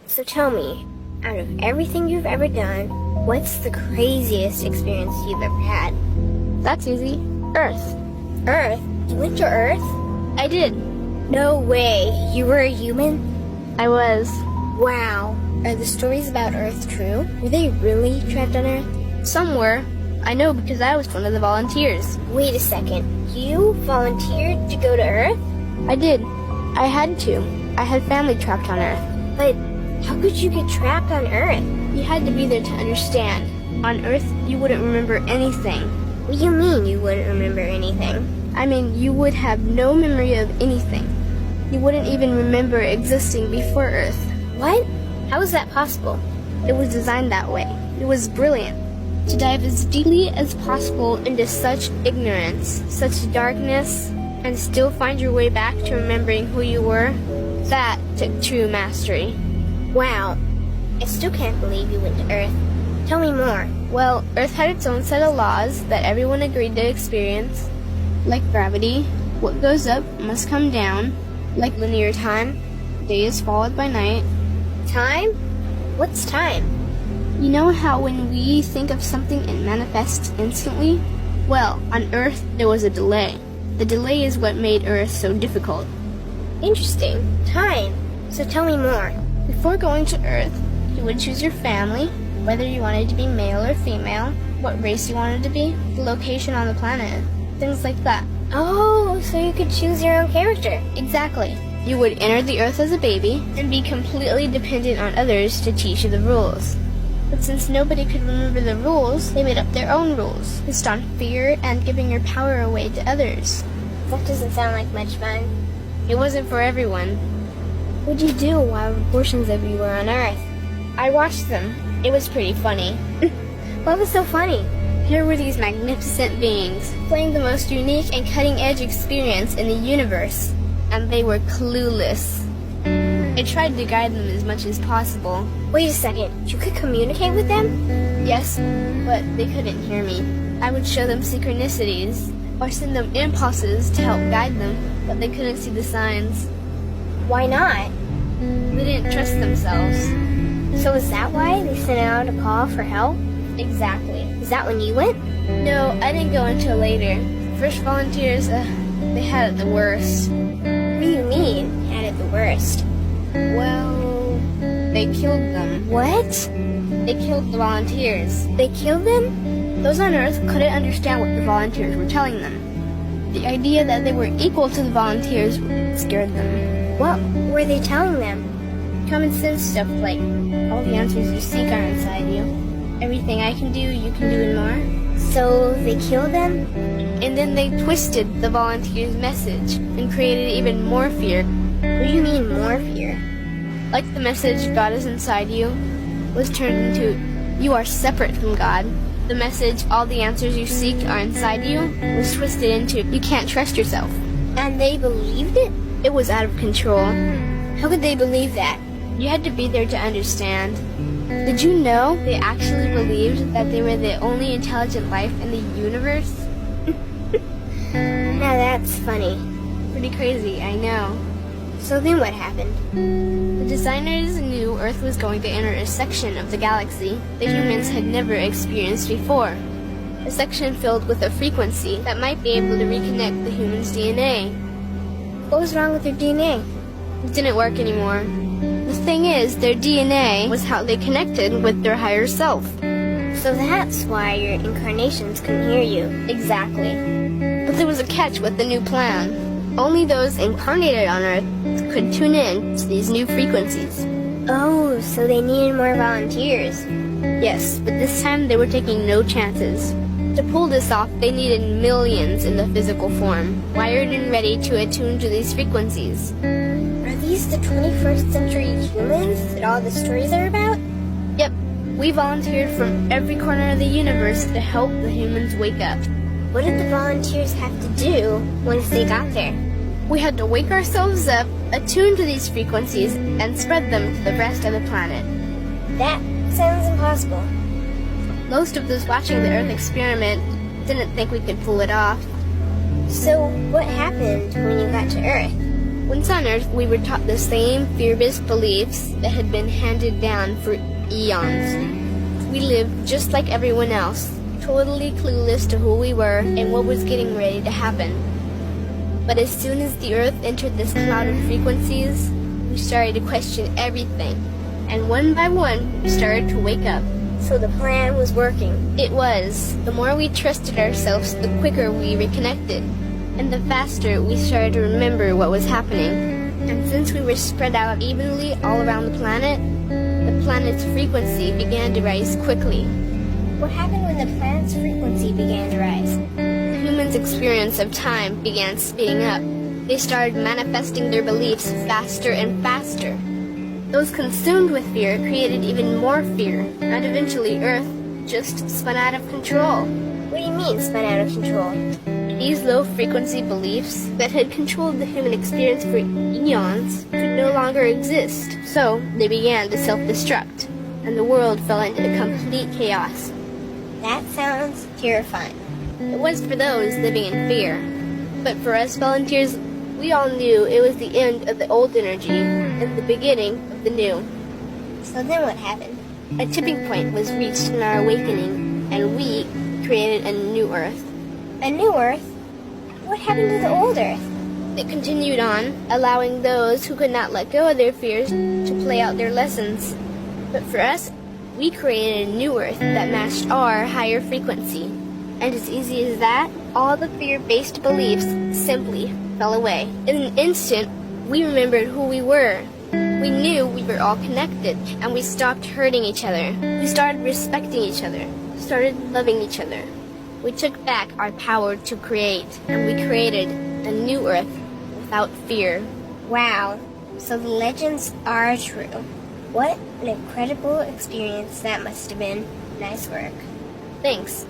So tell me, out of everything you've ever done, what's the craziest experience you've ever had? That's easy. Earth. Earth? You went to Earth? I did. No way. You were a human? I was. Wow. Are the stories about Earth true? Were they really trapped on Earth? Some were. I know because I was one of the volunteers. Wait a second. You volunteered to go to Earth? I did. I had to. I had family trapped on Earth. But how could you get trapped on Earth? You had to be there to understand. On Earth, you wouldn't remember anything. What do you mean you wouldn't remember anything? I mean, you would have no memory of anything. You wouldn't even remember existing before Earth. What? How is that possible? It was designed that way. It was brilliant. To dive as deeply as possible into such ignorance, such darkness, and still find your way back to remembering who you were, that took true mastery. Wow. I still can't believe you went to Earth. Tell me more. Well, Earth had its own set of laws that everyone agreed to experience, like gravity. What goes up must come down, like linear time. Day is followed by night. Time? What's time? You know how when we think of something it manifests instantly? Well, on Earth there was a delay. The delay is what made Earth so difficult. Interesting. Time. So tell me more. Before going to Earth, you would choose your family, whether you wanted to be male or female, what race you wanted to be, the location on the planet, things like that. Oh, so you could choose your own character. Exactly. You would enter the Earth as a baby and be completely dependent on others to teach you the rules. But since nobody could remember the rules, they made up their own rules, based on fear and giving your power away to others. That doesn't sound like much fun. It wasn't for everyone. What'd you do while portions of you were on Earth? I watched them. It was pretty funny. What was so funny? Here were these magnificent beings, playing the most unique and cutting-edge experience in the universe, and they were clueless. I tried to guide them as much as possible. Wait a second. You could communicate with them? Yes, but they couldn't hear me. I would show them synchronicities, or send them impulses to help guide them, but they couldn't see the signs. Why not? They didn't trust themselves. So is that why they sent out a call for help? Exactly. Is that when you went? No, I didn't go until later. First volunteers, they had it the worst. What do you mean, had it the worst? Well, they killed them. What? They killed the volunteers. They killed them? Those on Earth couldn't understand what the volunteers were telling them. The idea that they were equal to the volunteers scared them. What were they telling them? Common sense stuff like, all the answers you seek are inside you. Everything I can do, you can do and more. So they killed them? And then they twisted the volunteers' message and created even more fear. What do you mean more fear? Like the message, God is inside you, was turned into, you are separate from God. The message, all the answers you seek are inside you, was twisted into, you can't trust yourself. And they believed it? It was out of control. How could they believe that? You had to be there to understand. Did you know they actually believed that they were the only intelligent life in the universe? Now that's funny. Pretty crazy, I know. So then what happened? The designers knew Earth was going to enter a section of the galaxy that humans had never experienced before. A section filled with a frequency that might be able to reconnect the human's DNA. What was wrong with their DNA? It didn't work anymore. The thing is, their DNA was how they connected with their higher self. So that's why your incarnations couldn't hear you. Exactly. But there was a catch with the new plan. Only those incarnated on Earth could tune in to these new frequencies. Oh, so they needed more volunteers. Yes, but this time they were taking no chances. To pull this off, they needed millions in the physical form, wired and ready to attune to these frequencies. Are these the 21st century humans that all the stories are about? Yep, we volunteered from every corner of the universe to help the humans wake up. What did the volunteers have to do once they got there? We had to wake ourselves up, attune to these frequencies, and spread them to the rest of the planet. That sounds impossible. Most of those watching the Earth experiment didn't think we could pull it off. So what happened when you got to Earth? Once on Earth, we were taught the same fear-based beliefs that had been handed down for eons. We lived just like everyone else, totally clueless to who we were and what was getting ready to happen. But as soon as the Earth entered this cloud of frequencies, we started to question everything. And one by one, we started to wake up. So the plan was working. It was. The more we trusted ourselves, the quicker we reconnected. And the faster we started to remember what was happening. And since we were spread out evenly all around the planet's frequency began to rise quickly. What happened when the planet's frequency began to rise? The humans' experience of time began speeding up. They started manifesting their beliefs faster and faster. Those consumed with fear created even more fear, and eventually Earth just spun out of control. What do you mean, spun out of control? These low-frequency beliefs that had controlled the human experience for eons could no longer exist. So they began to self-destruct, and the world fell into complete chaos. That sounds terrifying. It was for those living in fear. But for us volunteers, we all knew it was the end of the old energy and the beginning of the new. So then what happened? A tipping point was reached in our awakening, and we created a new Earth. A new Earth? What happened to the old Earth? It continued on, allowing those who could not let go of their fears to play out their lessons. But for us, we created a new Earth that matched our higher frequency. And as easy as that, all the fear-based beliefs simply fell away. In an instant, we remembered who we were. We knew we were all connected, and we stopped hurting each other. We started respecting each other, started loving each other. We took back our power to create, and we created a new Earth without fear. Wow, so the legends are true. What an incredible experience that must have been. Nice work. Thanks.